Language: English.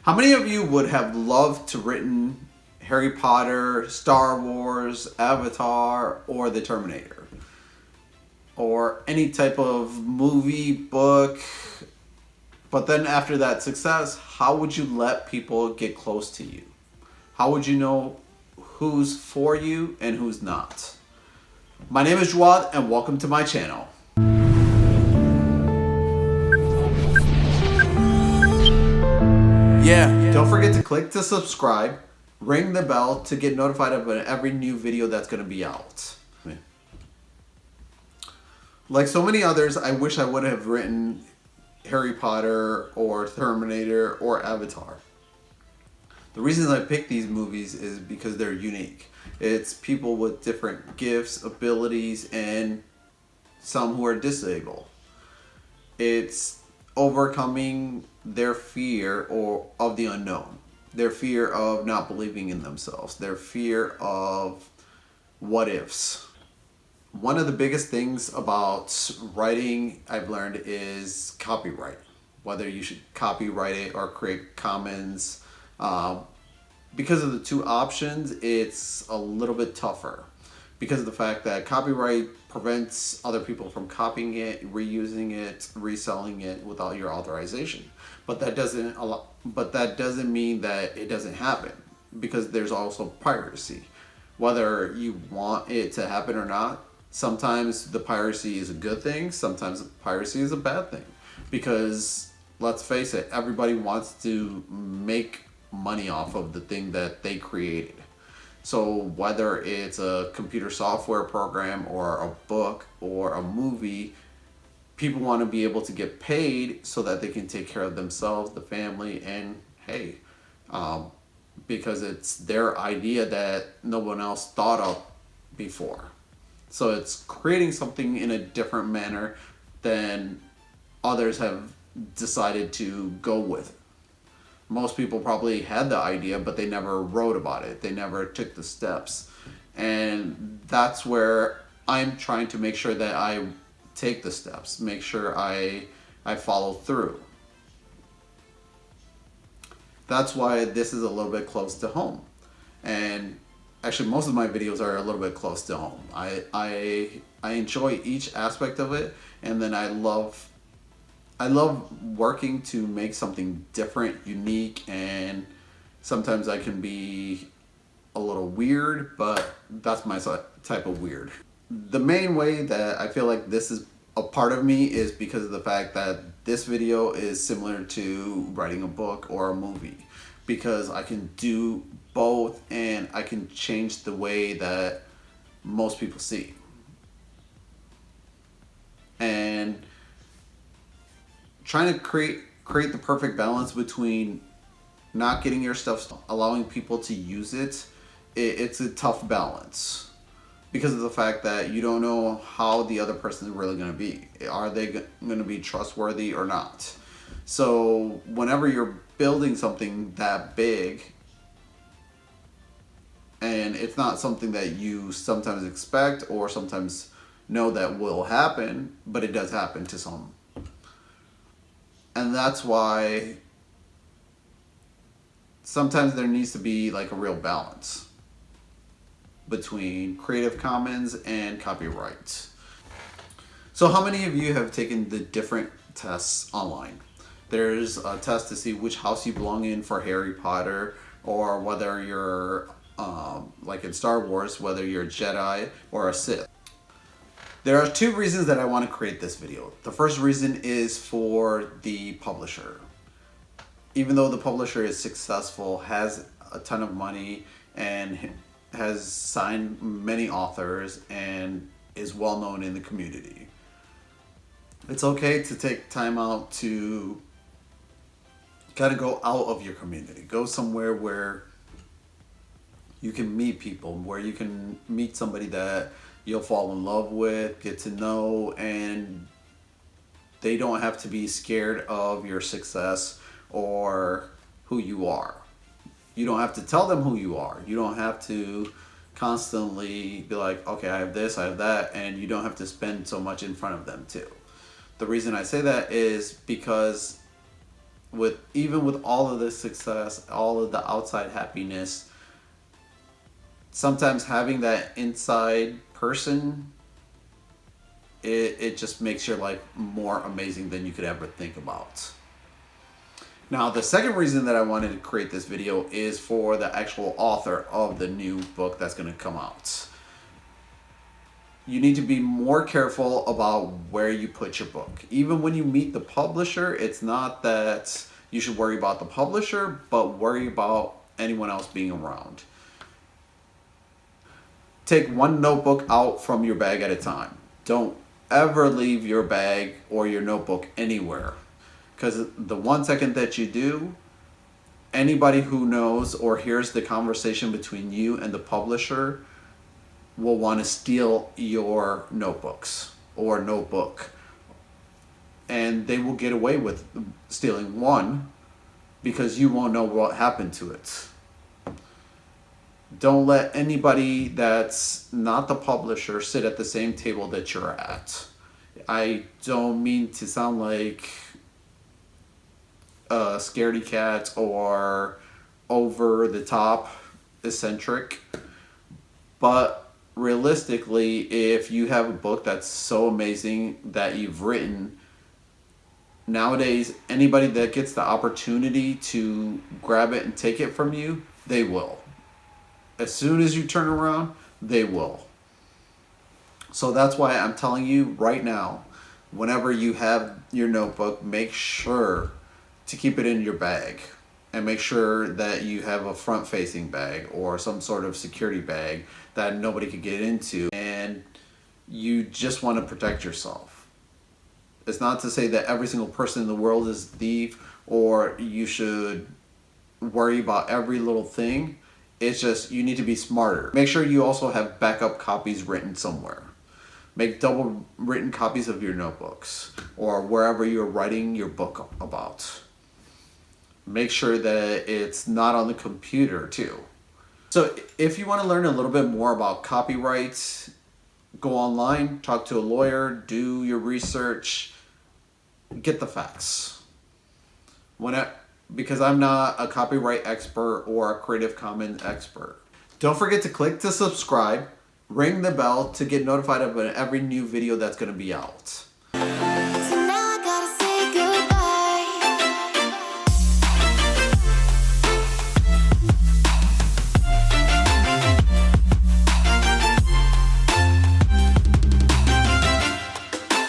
How many of you would have loved to written Harry Potter, Star Wars, Avatar, or The Terminator? Or any type of movie, book. But then after that success, how would you let people get close to you? How would you know who's for you and who's not? My name is Jawad and welcome to my channel. Don't forget to click to subscribe, ring the bell to get notified of every new video that's going to be out. Like so many others, I wish I would have written Harry Potter or Terminator or Avatar. The reason I picked these movies is because they're unique. It's people with different gifts, abilities, and some who are disabled. It's overcoming their fear of the unknown, their fear of not believing in themselves, their fear of what ifs. One of the biggest things about writing I've learned is copyright. Whether you should copyright it or create commons. Because of the two options, it's a little bit tougher. Because of the fact that copyright prevents other people from copying it, reusing it, reselling it without your authorization. But that doesn't mean that it doesn't happen, because there's also piracy. Whether you want it to happen or not, sometimes the piracy is a good thing, sometimes piracy is a bad thing. Because let's face it, everybody wants to make money off of the thing that they created. So whether it's a computer software program or a book or a movie, people want to be able to get paid so that they can take care of themselves, the family, and hey, because it's their idea that no one else thought of before. So it's creating something in a different manner than others have decided to go with. Most people probably had the idea, but they never wrote about it. They never took the steps. And that's where I'm trying to make sure that I take the steps, make sure I follow through. That's why this is a little bit close to home. And actually most of my videos are a little bit close to home. I enjoy each aspect of it, and then I love working to make something different, unique, and sometimes I can be a little weird, but that's my type of weird. The main way that I feel like this is a part of me is because of the fact that this video is similar to writing a book or a movie, because I can do both and I can change the way that most people see. And trying to create the perfect balance between not getting your stuff, allowing people to use it, it's a tough balance. Because of the fact that you don't know how the other person is really going to be. Are they going to be trustworthy or not? So whenever you're building something that big, and it's not something that you sometimes expect or sometimes know that will happen, but it does happen to some. And that's why sometimes there needs to be like a real balance between Creative Commons and copyright. So how many of you have taken the different tests online? There's a test to see which house you belong in for Harry Potter, or whether you're like in Star Wars, whether you're a Jedi or a Sith. There are two reasons that I want to create this video. The first reason is for the publisher. Even though the publisher is successful, has a ton of money, and has signed many authors, and is well known in the community, it's okay to take time out to kind of go out of your community. Go somewhere where you can meet people, where you can meet somebody that you'll fall in love with, get to know, and they don't have to be scared of your success or who you are. You don't have to tell them who you are. You don't have to constantly be like, okay, I have this, I have that, and you don't have to spend so much in front of them too. The reason I say that is because even with all of this success, all of the outside happiness, sometimes having that inside person, it just makes your life more amazing than you could ever think about. Now, the second reason that I wanted to create this video is for the actual author of the new book that's going to come out. You need to be more careful about where you put your book. Even when you meet the publisher, it's not that you should worry about the publisher, but worry about anyone else being around. Take one notebook out from your bag at a time. Don't ever leave your bag or your notebook anywhere. Because the 1 second that you do, anybody who knows or hears the conversation between you and the publisher will want to steal your notebooks or notebook. And they will get away with stealing one because you won't know what happened to it. Don't let anybody that's not the publisher sit at the same table that you're at. I don't mean to sound like scaredy cat or over the top eccentric, but realistically, if you have a book that's so amazing that you've written, nowadays anybody that gets the opportunity to grab it and take it from you, they will. As soon as you turn around, they will. So that's why I'm telling you right now, whenever you have your notebook, make sure to keep it in your bag, and make sure that you have a front-facing bag or some sort of security bag that nobody could get into, and you just want to protect yourself. It's not to say that every single person in the world is a thief or you should worry about every little thing. It's just you need to be smarter. Make sure you also have backup copies written somewhere. Make double written copies of your notebooks or wherever you're writing your book about. Make sure that it's not on the computer too. So if you want to learn a little bit more about copyright, go online, talk to a lawyer, do your research, get the facts. Because I'm not a copyright expert or a Creative Commons expert. Don't forget to click to subscribe, ring the bell to get notified of every new video that's going to be out.